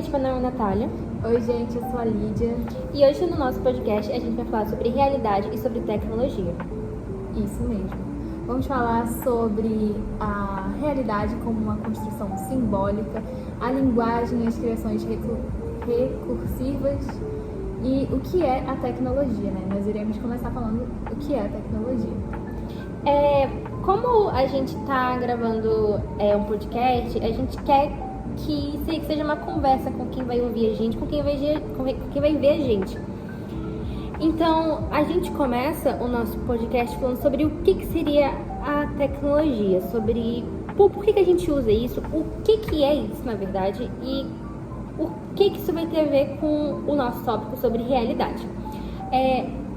gente, meu nome é Natália. Oi, gente, eu sou a Lídia. E hoje no nosso podcast a gente vai falar sobre realidade e sobre tecnologia. Isso mesmo. Vamos falar sobre a realidade como uma construção simbólica, a linguagem e as criações recursivas e o que é a tecnologia, né? Nós iremos começar falando o que é a tecnologia. Como a gente está gravando um podcast, a gente quer que seja uma conversa com quem vai ouvir a gente, com quem vai ver a gente. Então, a gente começa o nosso podcast falando sobre o que seria a tecnologia, sobre por que a gente usa isso, o que é isso, na verdade, e o que isso vai ter a ver com o nosso tópico sobre realidade.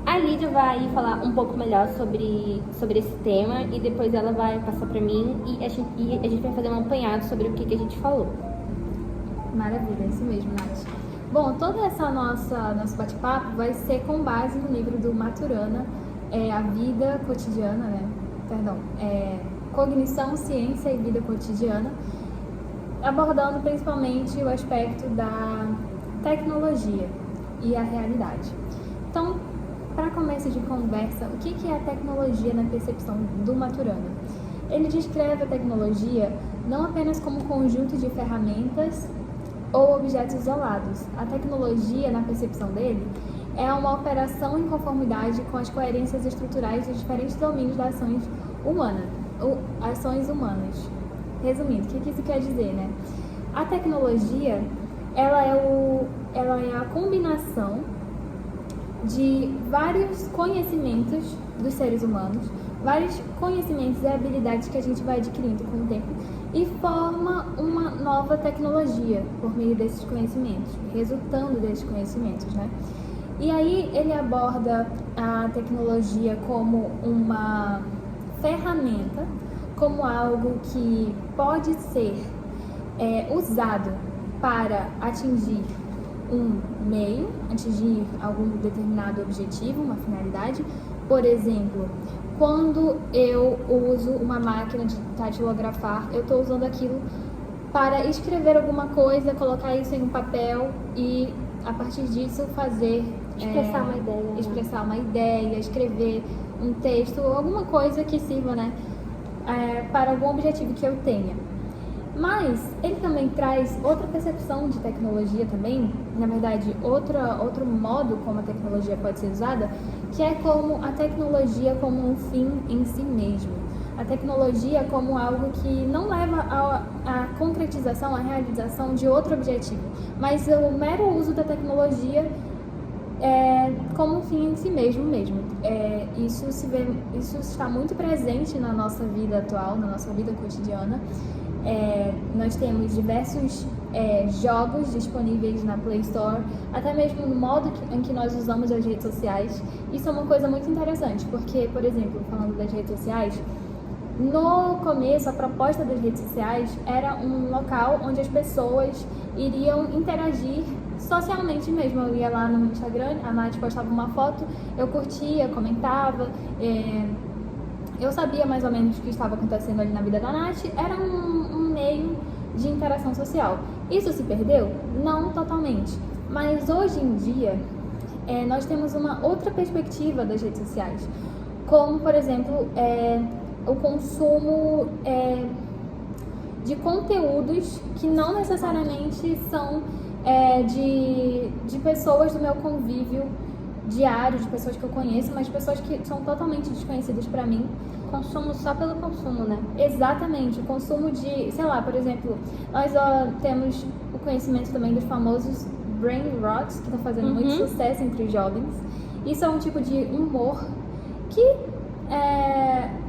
A Lídia vai falar um pouco melhor sobre esse tema e depois ela vai passar para mim e a gente vai fazer um apanhado sobre o que a gente falou. Maravilha, isso mesmo, Nath. Bom, todo nosso bate-papo vai ser com base no livro do Maturana, A Vida Cotidiana, né? Cognição, Ciência e Vida Cotidiana, abordando principalmente o aspecto da tecnologia e a realidade. Então, para começo de conversa, o que é a tecnologia na percepção do Maturana? Ele descreve a tecnologia não apenas como um conjunto de ferramentas ou objetos isolados. A tecnologia, na percepção dele, é uma operação em conformidade com as coerências estruturais dos diferentes domínios das ações humanas. Resumindo, o que isso quer dizer, né? A tecnologia, ela é a combinação de vários conhecimentos dos seres humanos, vários conhecimentos e habilidades que a gente vai adquirindo com o tempo e forma uma nova tecnologia por meio desses conhecimentos, resultando desses conhecimentos, né? E aí ele aborda a tecnologia como uma ferramenta, como algo que pode ser usado para atingir um meio, atingir algum determinado objetivo, uma finalidade. Por exemplo, quando eu uso uma máquina de datilografar, eu estou usando aquilo para escrever alguma coisa, colocar isso em um papel e, a partir disso, fazer... Expressar uma ideia. Né? Expressar uma ideia, escrever um texto, alguma coisa que sirva, né, para algum objetivo que eu tenha. Mas ele também traz outra percepção de tecnologia também, na verdade, outro modo como a tecnologia pode ser usada, que é como a tecnologia como um fim em si mesmo. A tecnologia como algo que não leva à concretização, à realização de outro objetivo, mas o mero uso da tecnologia como um fim em si mesmo. Isso está muito presente na nossa vida atual, na nossa vida cotidiana. Nós temos diversos jogos disponíveis na Play Store, até mesmo no modo em que nós usamos as redes sociais. Isso é uma coisa muito interessante, porque, por exemplo, falando das redes sociais, no começo a proposta das redes sociais era um local onde as pessoas iriam interagir socialmente mesmo. Eu ia lá no Instagram, a Nath postava uma foto, eu curtia, comentava, eu sabia mais ou menos o que estava acontecendo ali na vida da Nath. Era um meio de interação social. Isso se perdeu? Não totalmente. Mas hoje em dia, nós temos uma outra perspectiva das redes sociais. Como, por exemplo, o consumo de conteúdos que não necessariamente são de pessoas do meu convívio diário, de pessoas que eu conheço, mas pessoas que são totalmente desconhecidas para mim. Consumo só pelo consumo, né? Exatamente, o consumo de, sei lá, por exemplo, nós temos o conhecimento também dos famosos brain rot, que está fazendo muito sucesso entre os jovens. Isso é um tipo de humor que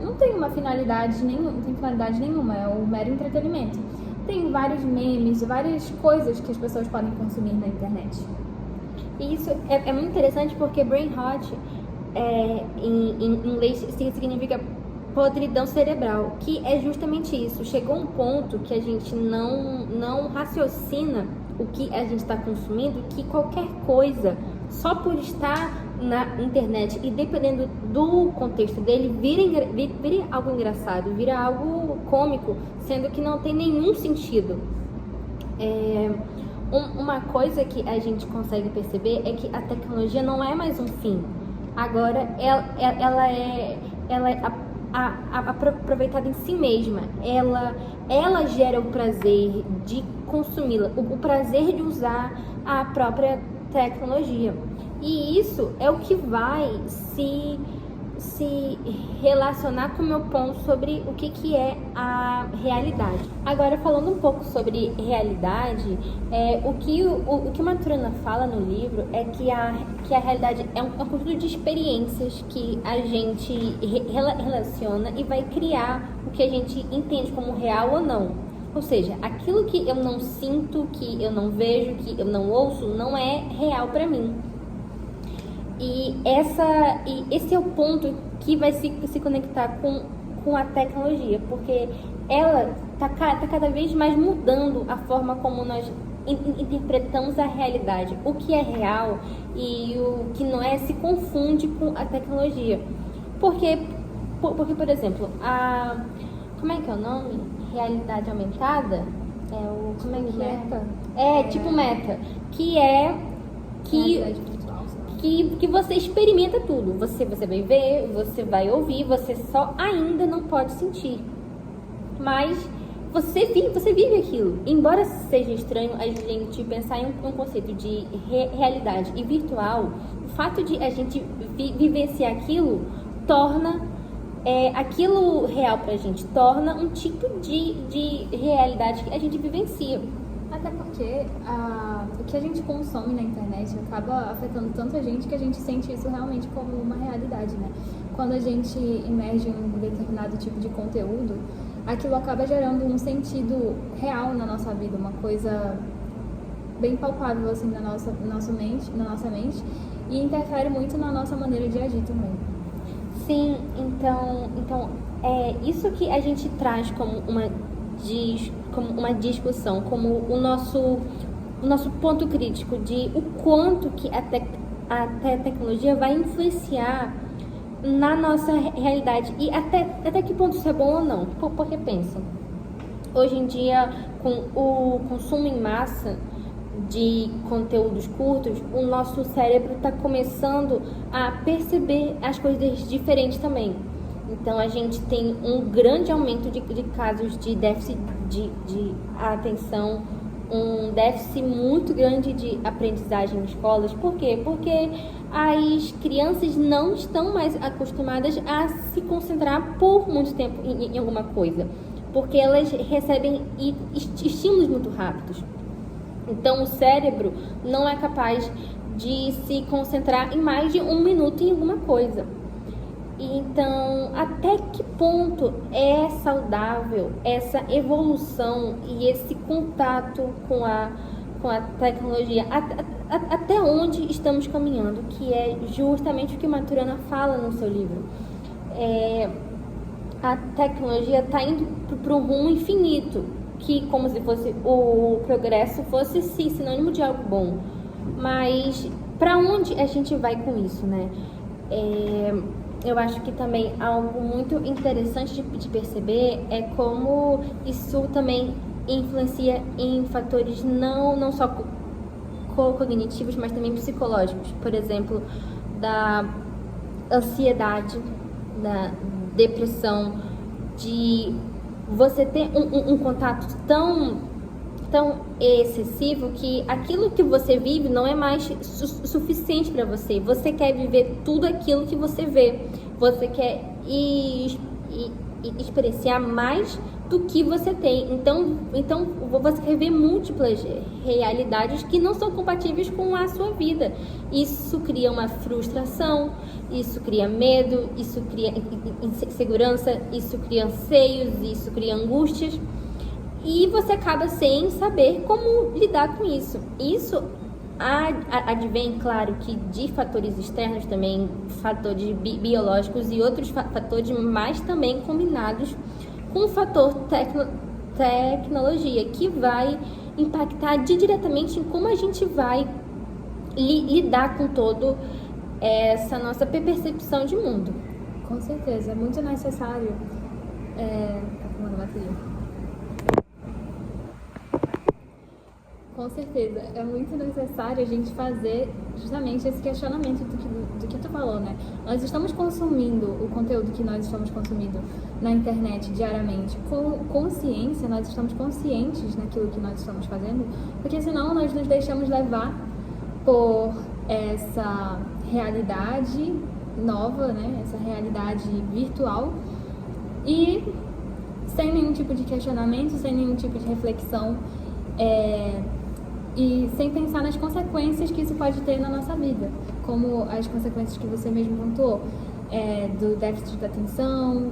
não tem uma finalidade nenhuma, é um mero entretenimento. Tem vários memes, várias coisas que as pessoas podem consumir na internet. E isso é muito interessante porque brain rot, em inglês, significa podridão cerebral, que é justamente isso. Chegou um ponto que a gente não raciocina o que a gente está consumindo, que qualquer coisa, só por estar na internet e dependendo do contexto dele, vira algo engraçado, vira algo cômico, sendo que não tem nenhum sentido. Uma coisa que a gente consegue perceber é que a tecnologia não é mais um fim. Agora, ela é aproveitada em si mesma. Ela gera o prazer de consumi-la, o prazer de usar a própria tecnologia. E isso é o que vai se relacionar com o meu ponto sobre o que é a realidade. Agora, falando um pouco sobre realidade, o que o Maturana fala no livro é que a realidade é um conjunto de experiências que a gente relaciona e vai criar o que a gente entende como real ou não. Ou seja, aquilo que eu não sinto, que eu não vejo, que eu não ouço, não é real para mim. E esse é o ponto que vai se conectar com a tecnologia, porque ela está cada vez mais mudando a forma como nós interpretamos a realidade. O que é real e o que não é se confunde com a tecnologia. Porque por exemplo, como é que é o nome? Realidade aumentada? Como é que Meta. Tipo meta, que você experimenta tudo. Você vai ver, você vai ouvir, você só ainda não pode sentir. Mas você vive aquilo. Embora seja estranho a gente pensar em um conceito de realidade e virtual, o fato de a gente vivenciar aquilo torna aquilo real pra gente, torna um tipo de realidade que a gente vivencia. Até porque o que a gente consome na internet acaba afetando tanta gente que a gente sente isso realmente como uma realidade, né? Quando a gente emerge em um determinado tipo de conteúdo, aquilo acaba gerando um sentido real na nossa vida, uma coisa bem palpável assim na nossa mente e interfere muito na nossa maneira de agir também. Sim, então é isso que a gente traz como uma discussão, como o nosso ponto crítico de o quanto que a tecnologia vai influenciar na nossa realidade e até que ponto isso é bom ou não. Porque pensa, hoje em dia, com o consumo em massa de conteúdos curtos, o nosso cérebro está começando a perceber as coisas diferentes também. Então, a gente tem um grande aumento de casos de déficit de atenção, um déficit muito grande de aprendizagem em escolas. Por quê? Porque as crianças não estão mais acostumadas a se concentrar por muito tempo em alguma coisa, porque elas recebem estímulos muito rápidos. Então, o cérebro não é capaz de se concentrar em mais de 1 minuto em alguma coisa. Então, até que ponto é saudável essa evolução e esse contato com a tecnologia? Até onde estamos caminhando? Que é justamente o que Maturana fala no seu livro. A tecnologia está indo para um rumo infinito, que como se fosse o progresso fosse sim sinônimo de algo bom. Mas para onde a gente vai com isso, né? Eu acho que também algo muito interessante de perceber é como isso também influencia em fatores não só cognitivos, mas também psicológicos. Por exemplo, da ansiedade, da depressão, de você ter um contato tão excessivo que aquilo que você vive não é mais suficiente para você. Você quer viver tudo aquilo que você vê. Você quer experienciar mais do que você tem. Então você quer ver múltiplas realidades que não são compatíveis com a sua vida. Isso cria uma frustração, isso cria medo, isso cria insegurança, isso cria anseios, isso cria angústias. E você acaba sem saber como lidar com isso. Isso advém, claro, que de fatores externos também, fatores biológicos e outros fatores, mas também combinados com o fator tecnologia, que vai impactar diretamente em como a gente vai lidar com todo essa nossa percepção de mundo. Com certeza, é muito necessário. Tá fumando bateria. Com certeza, é muito necessário a gente fazer justamente esse questionamento do que tu falou, né? Nós estamos consumindo o conteúdo que nós estamos consumindo na internet diariamente com consciência, nós estamos conscientes naquilo que nós estamos fazendo, porque senão nós nos deixamos levar por essa realidade nova, né? Essa realidade virtual e sem nenhum tipo de questionamento, sem nenhum tipo de reflexão e sem pensar nas consequências que isso pode ter na nossa vida, como as consequências que você mesmo pontuou, do déficit de atenção,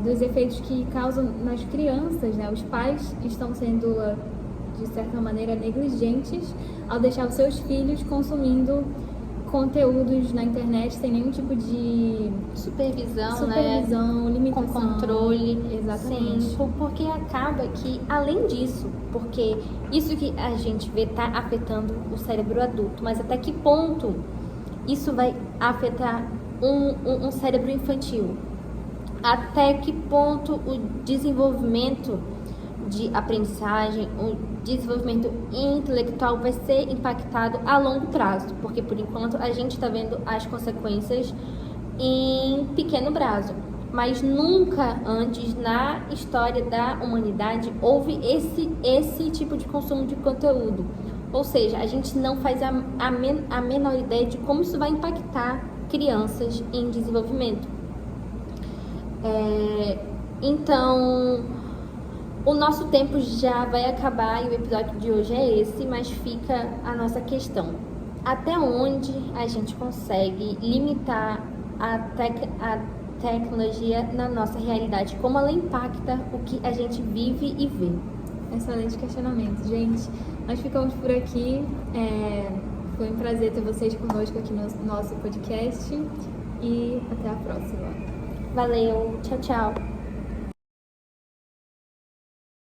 dos efeitos que causam nas crianças, né? Os pais estão sendo, de certa maneira, negligentes ao deixar os seus filhos consumindo conteúdos na internet sem nenhum tipo de Supervisão, limitação. Com controle. Exatamente. Sim, porque acaba que, além disso, porque isso que a gente vê tá afetando o cérebro adulto, mas até que ponto isso vai afetar um cérebro infantil? Até que ponto o desenvolvimento de aprendizagem, o desenvolvimento intelectual vai ser impactado a longo prazo, porque por enquanto a gente está vendo as consequências em pequeno prazo, mas nunca antes na história da humanidade houve esse tipo de consumo de conteúdo, ou seja, a gente não faz a menor ideia de como isso vai impactar crianças em desenvolvimento. Então, o nosso tempo já vai acabar e o episódio de hoje é esse, mas fica a nossa questão. Até onde a gente consegue limitar a tecnologia na nossa realidade? Como ela impacta o que a gente vive e vê? Excelente questionamento, gente. Nós ficamos por aqui. Foi um prazer ter vocês conosco aqui no nosso podcast e até a próxima. Valeu, tchau, tchau.